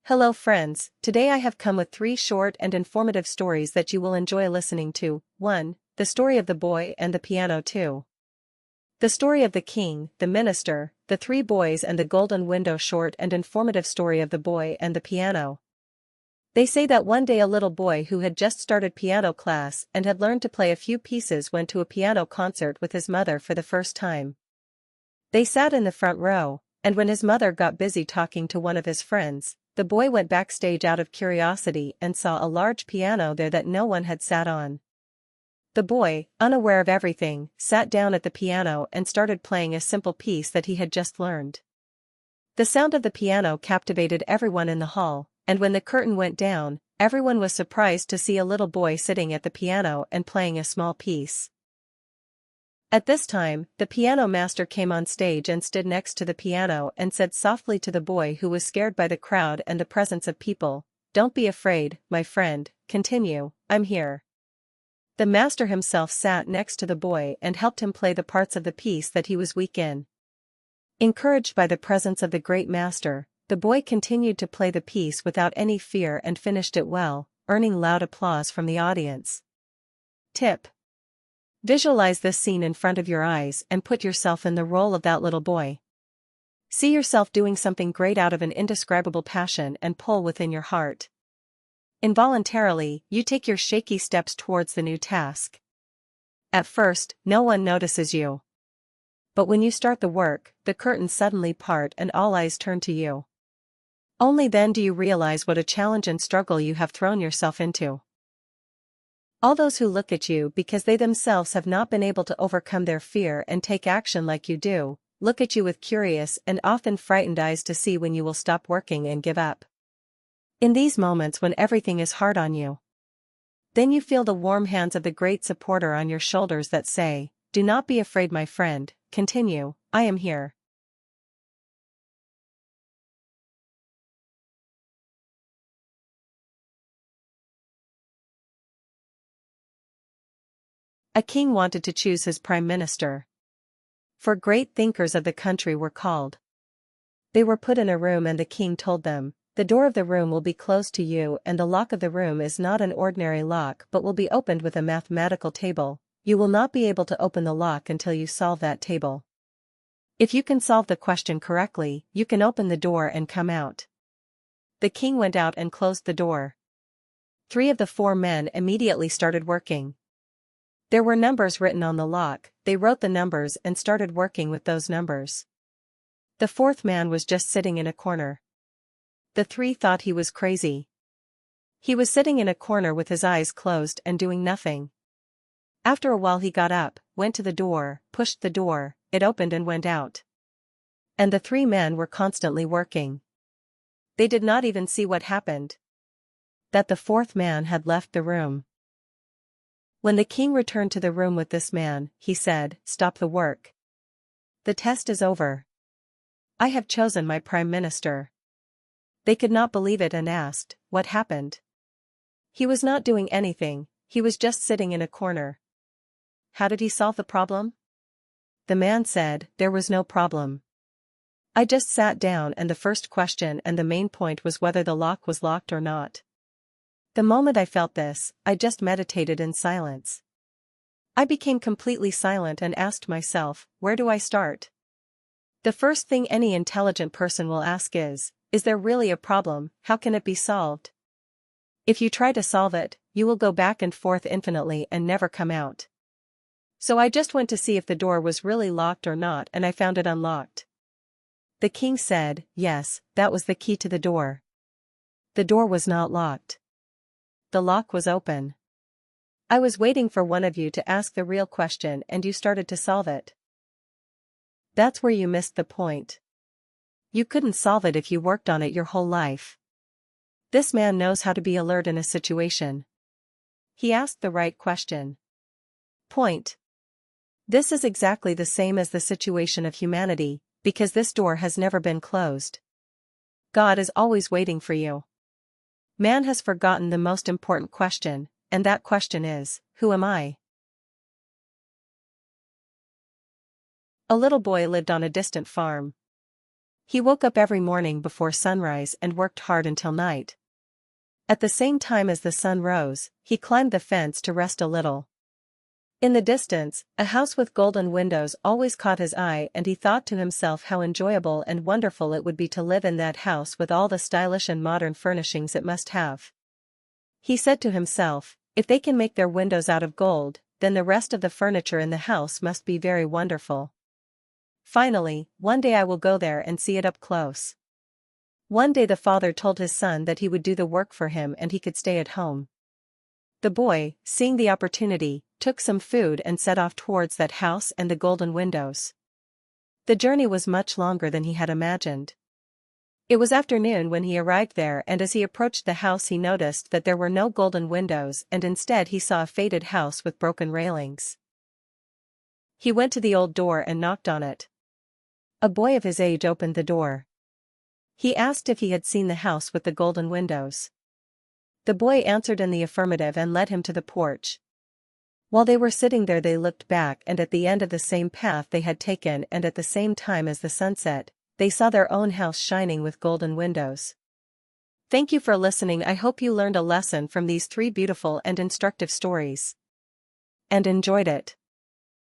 Hello friends, today I have come with 3 short and informative stories that you will enjoy listening to. 1. The story of the boy and the piano. 2. The story of the king, the minister, the 3 boys and the golden window. Short and informative story of the boy and the piano. They say that one day a little boy who had just started piano class and had learned to play a few pieces went to a piano concert with his mother for the first time. They sat in the front row, and when his mother got busy talking to one of his friends, the boy went backstage out of curiosity and saw a large piano there that no one had sat on. The boy, unaware of everything, sat down at the piano and started playing a simple piece that he had just learned. The sound of the piano captivated everyone in the hall, and when the curtain went down, everyone was surprised to see a little boy sitting at the piano and playing a small piece. At this time, the piano master came on stage and stood next to the piano and said softly to the boy who was scared by the crowd and the presence of people, "Don't be afraid, my friend, continue, I'm here." The master himself sat next to the boy and helped him play the parts of the piece that he was weak in. Encouraged by the presence of the great master, the boy continued to play the piece without any fear and finished it well, earning loud applause from the audience. Tip: visualize this scene in front of your eyes and put yourself in the role of that little boy. See yourself doing something great out of an indescribable passion and pull within your heart. Involuntarily, you take your shaky steps towards the new task. At first, no one notices you. But when you start the work, the curtains suddenly part and all eyes turn to you. Only then do you realize what a challenge and struggle you have thrown yourself into. All those who look at you because they themselves have not been able to overcome their fear and take action like you do, look at you with curious and often frightened eyes to see when you will stop working and give up. In these moments when everything is hard on you, then you feel the warm hands of the great supporter on your shoulders that say, "Do not be afraid, my friend, continue, I am here." A king wanted to choose his prime minister. 4 great thinkers of the country were called. They were put in a room and the king told them, "The door of the room will be closed to you and the lock of the room is not an ordinary lock but will be opened with a mathematical table. You will not be able to open the lock until you solve that table. If you can solve the question correctly, you can open the door and come out." The king went out and closed the door. 3 of the 4 men immediately started working. There were numbers written on the lock, they wrote the numbers and started working with those numbers. The 4th man was just sitting in a corner. The 3 thought he was crazy. He was sitting in a corner with his eyes closed and doing nothing. After a while he got up, went to the door, pushed the door, it opened and went out. And the 3 men were constantly working. They did not even see what happened. That the 4th man had left the room. When the king returned to the room with this man, he said, "Stop the work. The test is over. I have chosen my prime minister." They could not believe it and asked, "What happened?" "He was not doing anything, he was just sitting in a corner." "How did he solve the problem?" The man said, "There was no problem. I just sat down and the first question and the main point was whether the lock was locked or not. The moment I felt this, I just meditated in silence. I became completely silent and asked myself, where do I start?" The first thing any intelligent person will ask is there really a problem, how can it be solved? If you try to solve it, you will go back and forth infinitely and never come out. So I just went to see if the door was really locked or not and I found it unlocked. The king said, "Yes, that was the key to the door. The door was not locked. The lock was open. I was waiting for one of you to ask the real question and you started to solve it. That's where you missed the point. You couldn't solve it if you worked on it your whole life." This man knows how to be alert in a situation. He asked the right question. Point. This is exactly the same as the situation of humanity, because this door has never been closed. God is always waiting for you. Man has forgotten the most important question, and that question is, who am I? A little boy lived on a distant farm. He woke up every morning before sunrise and worked hard until night. At the same time as the sun rose, he climbed the fence to rest a little. In the distance, a house with golden windows always caught his eye, and he thought to himself how enjoyable and wonderful it would be to live in that house with all the stylish and modern furnishings it must have. He said to himself, if they can make their windows out of gold, then the rest of the furniture in the house must be very wonderful. Finally, one day I will go there and see it up close. One day the father told his son that he would do the work for him and he could stay at home. The boy, seeing the opportunity, took some food and set off towards that house and the golden windows. The journey was much longer than he had imagined. It was afternoon when he arrived there, and as he approached the house he noticed that there were no golden windows, and instead he saw a faded house with broken railings. He went to the old door and knocked on it. A boy of his age opened the door. He asked if he had seen the house with the golden windows. The boy answered in the affirmative and led him to the porch. While they were sitting there they looked back, and at the end of the same path they had taken and at the same time as the sun set, they saw their own house shining with golden windows. Thank you for listening. I hope you learned a lesson from these 3 beautiful and instructive stories and enjoyed it.